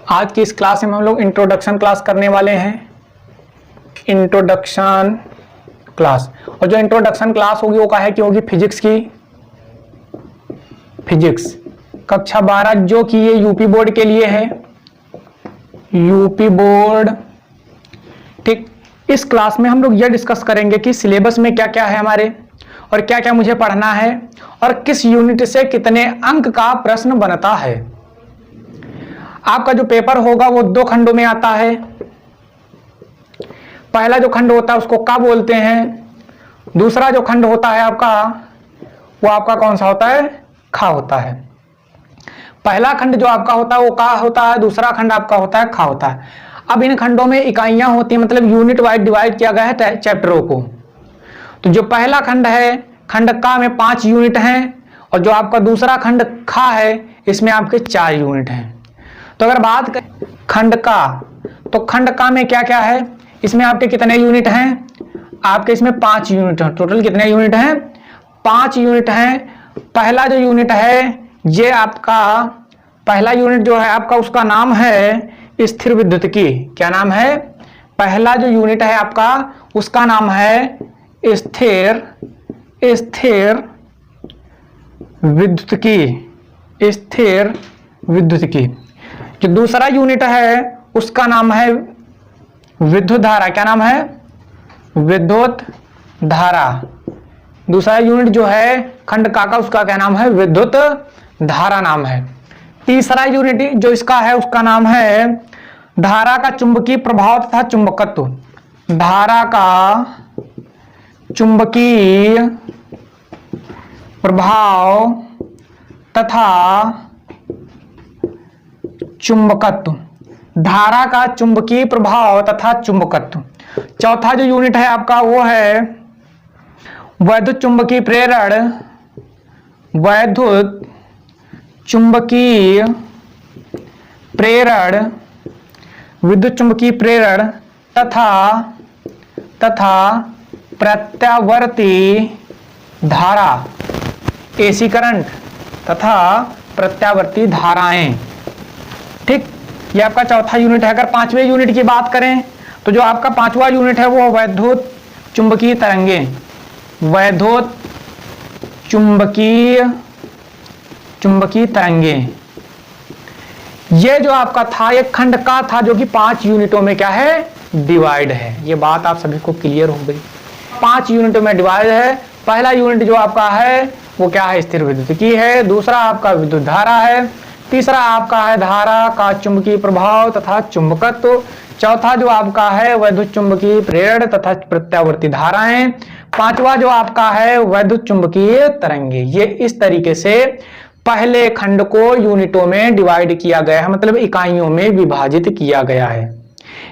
आज की इस क्लास में हम लोग इंट्रोडक्शन क्लास करने वाले हैं। इंट्रोडक्शन क्लास, और जो इंट्रोडक्शन क्लास होगी वो काहे की होगी? फिजिक्स की, फिजिक्स कक्षा 12, जो कि ये यूपी बोर्ड के लिए है, यूपी बोर्ड। ठीक, इस क्लास में हम लोग ये डिस्कस करेंगे कि सिलेबस में क्या क्या है हमारे, और क्या क्या मुझे पढ़ना है, और किस यूनिट से कितने अंक का प्रश्न बनता है। आपका जो पेपर होगा वो 2 खंडों में आता है। पहला जो खंड होता है उसको का बोलते हैं, दूसरा जो खंड होता है आपका वो आपका कौन सा होता है? खा होता है। पहला खंड जो आपका होता है वो का होता है, दूसरा खंड आपका होता है खा होता है। अब इन खंडों में इकाइयां होती हैं, मतलब यूनिट वाइज डिवाइड किया गया है चैप्टरों को। तो जो पहला खंड है, खंड का में 5 यूनिट हैं, और जो आपका दूसरा खंड खा है इसमें आपके 4 यूनिट हैं। तो अगर बात करें खंड का, तो खंड का में क्या क्या है, इसमें आपके कितने यूनिट हैं? आपके इसमें 5 यूनिट हैं। टोटल कितने यूनिट हैं? 5 यूनिट हैं। पहला जो यूनिट है ये आपका, पहला यूनिट जो है आपका उसका नाम है स्थिर विद्युतिकी। क्या नाम है? पहला जो यूनिट है आपका उसका नाम है स्थिर विद्युतिकी, स्थिर विद्युतिकी। जो दूसरा यूनिट है उसका नाम है विद्युत धारा। क्या नाम है? विद्युत धारा। दूसरा यूनिट जो है खंड का उसका क्या नाम है? विद्युत धारा नाम है। तीसरा यूनिट जो इसका है उसका नाम है धारा का चुंबकीय प्रभाव तथा चुंबकत्व। धारा का चुंबकीय प्रभाव तथा चुंबकत्व। धारा का चुंबकीय प्रभाव तथा चुंबकत्व। चौथा जो यूनिट है आपका वो है वैद्युत चुंबकीय प्रेरण, वैद्युत चुंबकीय प्रेरण, विद्युत चुंबकीय प्रेरण तथा प्रत्यावर्ती धारा, एसी करंट तथा प्रत्यावर्ती धाराएं। ठीक, ये आपका चौथा यूनिट है। अगर 5वें यूनिट की बात करें तो जो आपका 5वां यूनिट है वो वैद्युत चुंबकीय तरंगे, वैद्युत चुंबकीय तरंगे। ये जो आपका था ये खंड का था, जो कि 5 यूनिटों में क्या है? डिवाइड है। ये बात आप सभी को क्लियर हो गई। 5 यूनिटों में डिवाइड है। पहला यूनिट जो आपका है वो क्या है? स्थिर विद्युतिकी है। दूसरा आपका विद्युत धारा है। तीसरा आपका है धारा का चुंबकीय प्रभाव तथा चुंबकत्व। चौथा जो आपका है वैद्युत चुंबकीय प्रेरण तथा प्रत्यावर्ती धाराएं। 5वां जो आपका है वैद्युत चुंबकीय तरंगे। ये इस तरीके से पहले खंड को यूनिटों में डिवाइड किया गया है, मतलब इकाइयों में विभाजित किया गया है।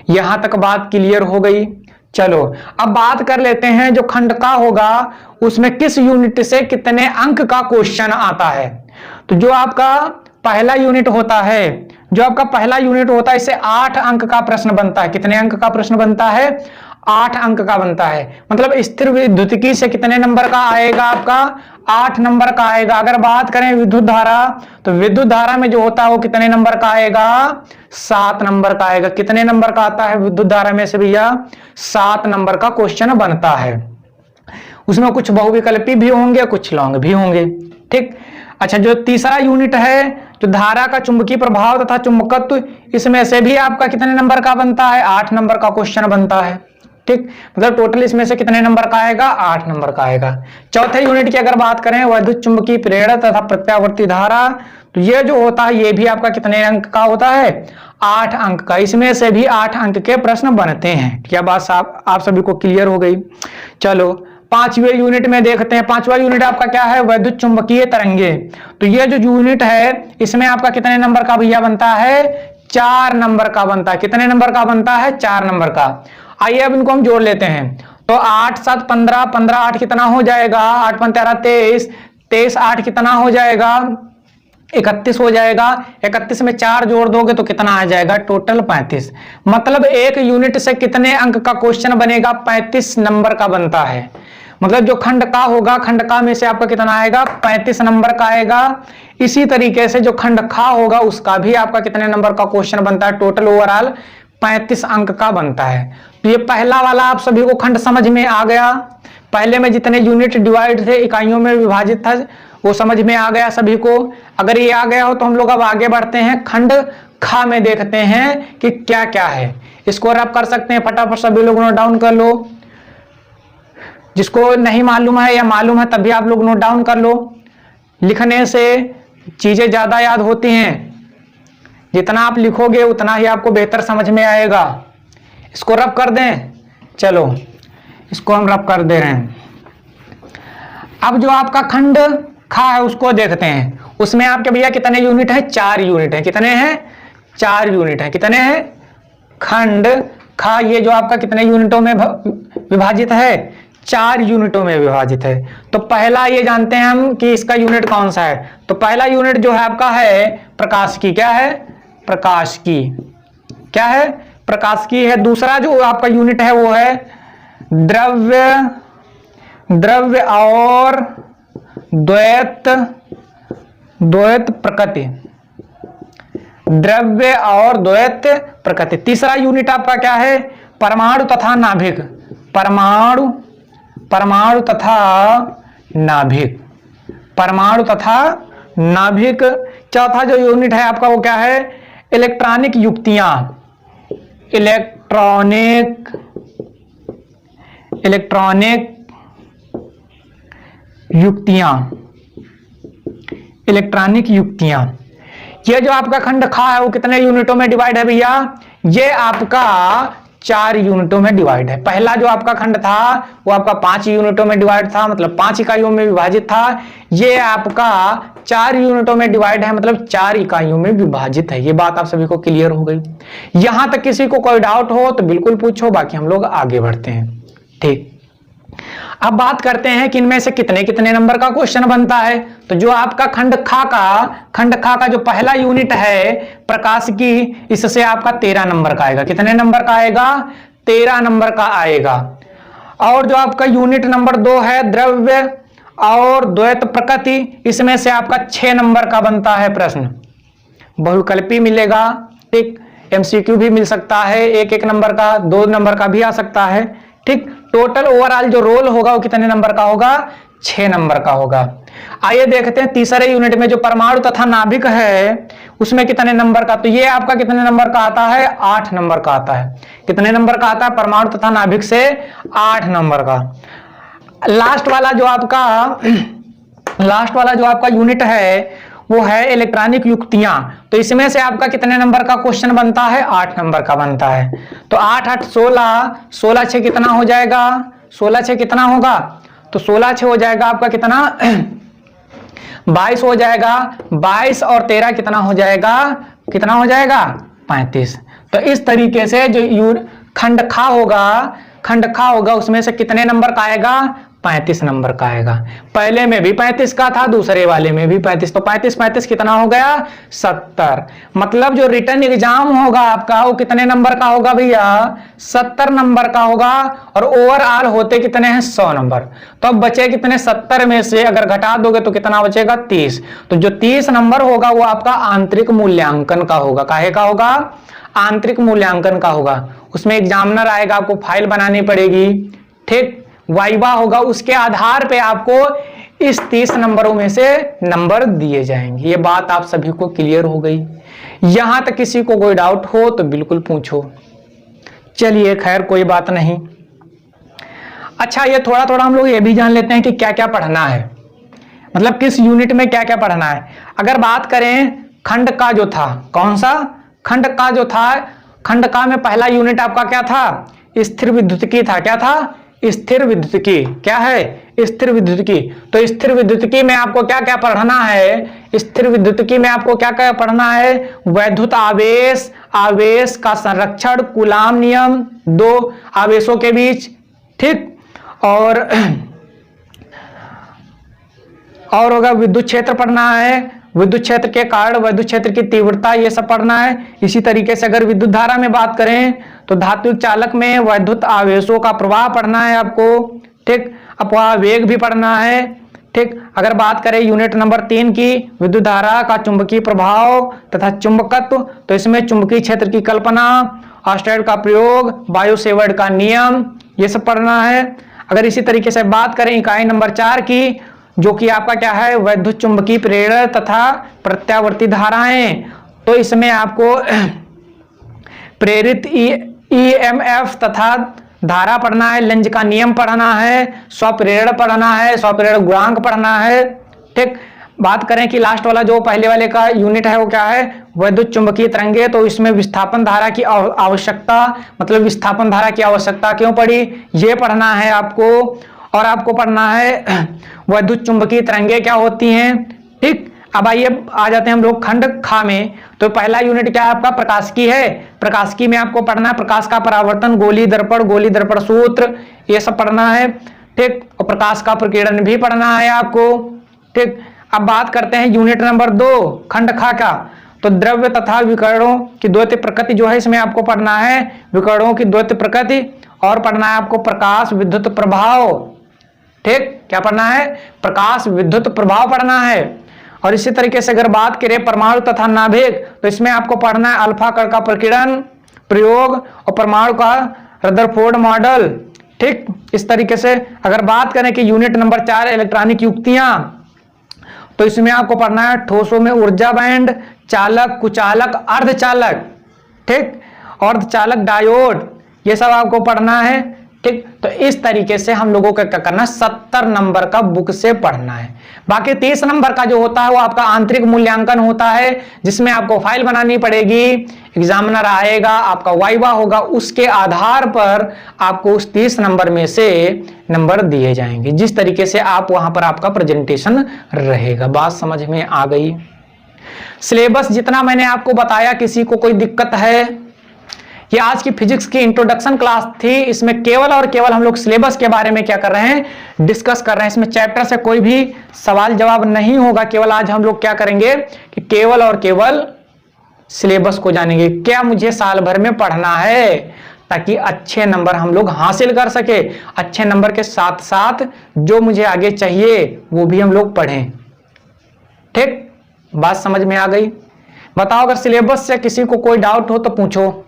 यहां तक बात क्लियर हो गई। चलो अब बात कर लेते हैं जो खंड का होगा उसमें किस यूनिट से कितने अंक का क्वेश्चन आता है। तो जो आपका पहला यूनिट होता है, जो आपका पहला यूनिट होता है इससे 8 अंक का प्रश्न बनता है। कितने अंक का प्रश्न बनता है? 8 अंक का बनता है। मतलब स्थिर विद्युतिकी से कितने नंबर का आएगा? आपका 8 नंबर का आएगा। अगर बात करें विद्युत धारा, तो विद्युत धारा में जो होता है वो कितने नंबर का आएगा? 7 नंबर का आएगा। कितने नंबर का आता है विद्युत धारा में से भैया? 7 नंबर का क्वेश्चन बनता है। उसमें कुछ बहुविकल्पी भी होंगे, कुछ लॉन्ग भी होंगे। ठीक, अच्छा जो तीसरा यूनिट है जो धारा का चुंबकीय प्रभाव तथा चुंबकत्व, इसमें से भी आपका कितने नंबर का बनता है? 8 नंबर का क्वेश्चन बनता है। ठीक, मतलब टोटल इसमें से कितने नंबर का आएगा? 8 नंबर का आएगा। चौथे यूनिट की अगर बात करें वैद्युत चुंबकीय प्रेरण तथा प्रत्यावर्ती धारा, तो ये जो होता है ये भी आपका कितने अंक का होता है? 8 अंक का। इसमें से भी 8 अंक के प्रश्न बनते हैं। क्या बात आप सभी को क्लियर हो गई? चलो 5वें यूनिट में देखते हैं। 5वां यूनिट आपका क्या है? वैद्युत चुंबकीय तरंगे। तो ये जो यूनिट है इसमें आपका कितने नंबर का भैया बनता है? 4 नंबर का बनता है। कितने नंबर का बनता है? 4 नंबर का। आइए अब इनको हम जोड़ लेते हैं। तो 8 7 15, 15 8 कितना हो जाएगा? 8 5 13 23, 23 8 कितना हो जाएगा? 31 हो जाएगा। 31 में 4 जोड़ दोगे तो कितना आ जाएगा? टोटल 35। मतलब एक यूनिट से कितने अंक का क्वेश्चन बनेगा? 35 नंबर का बनता है। मतलब जो खंड का होगा, खंड का में से आपका कितना आएगा, 35 नंबर का आएगा। इसी तरीके से जो खंड खा होगा उसका भी आपका कितने नंबर का क्वेश्चन बनता है, टोटल ओवरऑल 35 अंक का बनता है। तो ये पहला वाला आप सभी को खंड समझ में आ गया। पहले में जितने यूनिट डिवाइड थे, इकाइयों में विभाजित था, वो समझ में आ गया सभी को। अगर ये आ गया हो तो हम लोग अब आगे बढ़ते हैं, खंड खा में देखते हैं कि क्या क्या है। इसको आप कर सकते हैं, फटाफट सभी लोग नोट डाउन कर लो। जिसको नहीं मालूम है या मालूम है तब भी आप लोग नोट डाउन कर लो। लिखने से चीजें ज्यादा याद होती हैं, जितना आप लिखोगे उतना ही आपको बेहतर समझ में आएगा। इसको रब कर दें, चलो इसको हम रब कर दे रहे हैं। अब जो आपका खंड खा है उसको देखते हैं। उसमें आपके भैया कितने यूनिट है, 4 यूनिट है। कितने हैं, 4 यूनिट है। कितने हैं, खंड खा ये जो आपका कितने यूनिटों में विभाजित है, 4 यूनिटों में विभाजित है। तो पहला ये जानते हैं हम कि इसका यूनिट कौन सा है। तो पहला यूनिट जो है आपका है प्रकाश की। क्या है, प्रकाश की। क्या है, प्रकाश की है। दूसरा जो आपका यूनिट है वो है द्रव्य, द्रव्य और द्वैत, द्वैत प्रकृति, द्रव्य और द्वैत प्रकृति। तीसरा यूनिट आपका क्या है, परमाणु तथा नाभिक, परमाणु, परमाणु तथा नाभिक, परमाणु तथा नाभिक। चौथा जो यूनिट है आपका वो क्या है, इलेक्ट्रॉनिक युक्तियां, इलेक्ट्रॉनिक, इलेक्ट्रॉनिक युक्तियां, इलेक्ट्रॉनिक युक्तियां। ये जो आपका खंड खा है वो कितने यूनिटों में डिवाइड है भैया, ये आपका 4 यूनिटों में डिवाइड है। पहला जो आपका खंड था वो आपका 5 यूनिटों में डिवाइड था, मतलब 5 इकाइयों में विभाजित था। ये आपका 4 यूनिटों में डिवाइड है, मतलब 4 इकाइयों में विभाजित है। ये बात आप सभी को क्लियर हो गई। यहां तक किसी को कोई डाउट हो तो बिल्कुल पूछो, बाकी हम लोग आगे बढ़ते हैं। ठीक, अब बात करते हैं कि इनमें से कितने कितने नंबर का क्वेश्चन बनता है। तो जो आपका खंड खा का जो पहला यूनिट है प्रकाश की, इससे आपका 13 नंबर का आएगा। कितने नंबर का आएगा, 13 नंबर का आएगा। और जो आपका यूनिट नंबर 2 है द्रव्य और द्वैत प्रकृति, इसमें से आपका 6 नंबर का बनता है प्रश्न। बहुविकल्पी मिलेगा, ठीक, MCQ भी मिल सकता है, 1-1 नंबर का, 2 नंबर का भी आ सकता है। ठीक, टोटल ओवरऑल जो रोल होगा वो कितने नंबर का होगा, 6 नंबर का होगा। आइए देखते हैं तीसरे यूनिट में जो परमाणु तथा नाभिक है उसमें कितने नंबर का। तो ये आपका कितने नंबर का आता है, 8 नंबर का आता है। कितने नंबर का आता है, परमाणु तथा नाभिक से 8 नंबर का। लास्ट वाला जो आपका यूनिट है वो है इलेक्ट्रॉनिक युक्तियां। तो इसमें से आपका कितने नंबर का क्वेश्चन बनता है, 8 नंबर का बनता है। तो 8 8 16, 16 6 कितना हो जाएगा, 16 6 कितना होगा, तो 16 6 हो जाएगा आपका कितना 22 हो जाएगा। 22 और 13 कितना हो जाएगा, कितना हो जाएगा 35। तो इस तरीके से जो खंड खा होगा उसमें से कितने नंबर का आएगा, 35 नंबर का आएगा। पहले में भी 35 का था, दूसरे वाले में भी 35। तो 35 35 कितना हो गया, 70। मतलब जो रिटर्न एग्जाम होगा आपका वो कितने नंबर का होगा भैया, 70 नंबर का होगा। और ओवरऑल होते कितने हैं, 100 नंबर। तो अब बचे कितने, 70 में से अगर घटा दोगे तो कितना बचेगा, 30। तो जो 30 नंबर होगा वो आपका आंतरिक मूल्यांकन का होगा। काहे का होगा, आंतरिक मूल्यांकन का होगा। उसमें एग्जामिनर आएगा, आपको फाइल बनानी पड़ेगी, ठीक, वाइवा होगा, उसके आधार पे आपको इस 30 नंबरों में से नंबर दिए जाएंगे। ये बात आप सभी को क्लियर हो गई। यहां तक किसी को कोई डाउट हो तो बिल्कुल पूछो। चलिए खैर कोई बात नहीं। अच्छा, ये थोड़ा थोड़ा हम लोग ये भी जान लेते हैं कि क्या क्या पढ़ना है, मतलब किस यूनिट में क्या क्या पढ़ना है। अगर बात करें खंड का जो था, कौन सा खंड का जो था, खंड का में पहला यूनिट आपका क्या था, स्थिर विद्युतिकी था। क्या था, स्थिर विद्युतिकी। क्या है, स्थिर विद्युतिकी। तो स्थिर विद्युतिकी में आपको क्या क्या पढ़ना है, स्थिर विद्युतिकी में आपको क्या क्या पढ़ना है, वैद्युत आवेश, आवेश का संरक्षण, कूलाम नियम, 2 आवेशों के बीच, ठीक, और होगा विद्युत क्षेत्र पढ़ना है, विद्युत क्षेत्र के कारण विद्युत क्षेत्र की तीव्रता, ये सब पढ़ना है। इसी तरीके से अगर विद्युत धारा में बात करें तो धात्विक चालक में वैद्युत आवेशों का प्रवाह पढ़ना है आपको, ठीक। अपवाह वेग भी पढ़ना है। ठीक, अगर बात करें यूनिट नंबर 3 की, विद्युत धारा का चुंबकीय प्रभाव तथा चुंबकत्व, तो इसमें चुंबकीय क्षेत्र की कल्पना, ऑस्टेड का प्रयोग, बायो-सेवर्ट का नियम, ये सब पढ़ना है। अगर इसी तरीके से बात करें इकाई नंबर 4 की, जो कि आपका क्या है, वैद्युत चुंबकीय प्रेरण तथा प्रत्यावर्ती धाराएं, तो इसमें आपको प्रेरित ईएमएफ तथा धारा पढ़ना है, लेंज का नियम पढ़ना है, स्वप्रेरण पढ़ना है, स्वप्रेरण गुणांक पढ़ना है। ठीक, बात करें कि लास्ट वाला जो पहले वाले का यूनिट है वो क्या है, वैद्युत चुंबकीय तरंगे, तो इसमें विस्थापन धारा की आवश्यकता, मतलब विस्थापन धारा की आवश्यकता क्यों पड़ी, ये पढ़ना है आपको। और आपको पढ़ना है वैद्युत चुंबकीय तरंगे क्या होती हैं। ठीक, अब आइए आ जाते हैं हम लोग खंड खा में। तो पहला यूनिट क्या है आपका, प्रकाशिकी है। प्रकाशिकी में आपको पढ़ना है प्रकाश का परावर्तन, गोली दर्पण सूत्र, ये सब पढ़ना है। ठीक, और प्रकाश का प्रकीर्णन भी पढ़ना है आपको। ठीक, अब बात करते हैं यूनिट नंबर 2 खंड खा का। तो द्रव्य तथा विकरणों की द्वैत प्रकृति जो है, इसमें आपको पढ़ना है विकरणों की द्वैत प्रकृति, और पढ़ना है आपको प्रकाश विद्युत प्रभाव। ठीक, क्या पढ़ना है, प्रकाश विद्युत प्रभाव पढ़ना है। और इसी तरीके से अगर बात करें परमाणु तथा नाभिक, तो इसमें आपको पढ़ना है अल्फा कण का प्रकीर्णन प्रयोग और परमाणु का रदरफोर्ड मॉडल। ठीक, इस तरीके से अगर बात करें कि यूनिट नंबर 4 इलेक्ट्रॉनिक युक्तियां, तो इसमें आपको पढ़ना है ठोसों में ऊर्जा बैंड, चालक, कुचालक, अर्धचालक, ठीक, अर्धचालक डायोड, ये सब आपको पढ़ना है। ठीक, तो इस तरीके से हम लोगों को क्या करना है, 70 नंबर का बुक से पढ़ना है। बाकी 30 नंबर का जो होता है वो आपका आंतरिक मूल्यांकन होता है, जिसमें आपको फाइल बनानी पड़ेगी, एग्जामिनर आएगा, आपका वाइवा होगा, उसके आधार पर आपको उस 30 नंबर में से नंबर दिए जाएंगे, जिस तरीके से आप वहां पर आपका प्रेजेंटेशन रहेगा। बात समझ में आ गई। सिलेबस जितना मैंने आपको बताया, किसी को कोई दिक्कत है? ये आज की फिजिक्स की इंट्रोडक्शन क्लास थी। इसमें केवल और केवल हम लोग सिलेबस के बारे में क्या कर रहे हैं, डिस्कस कर रहे हैं। इसमें चैप्टर से कोई भी सवाल जवाब नहीं होगा। केवल आज हम लोग क्या करेंगे कि केवल और केवल सिलेबस को जानेंगे, क्या मुझे साल भर में पढ़ना है, ताकि अच्छे नंबर हम लोग हासिल कर सके। अच्छे नंबर के साथ साथ जो मुझे आगे चाहिए वो भी हम लोग पढ़ें। ठीक, बात समझ में आ गई? बताओ, अगर सिलेबस से किसी को कोई डाउट हो तो पूछो।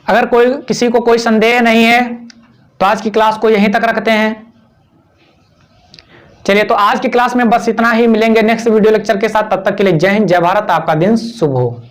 अगर किसी को कोई संदेह नहीं है तो आज की क्लास को यहीं तक रखते हैं। चलिए, तो आज की क्लास में बस इतना ही। मिलेंगे नेक्स्ट वीडियो लेक्चर के साथ। तब तक के लिए जय हिंद, जय भारत। आपका दिन शुभ हो।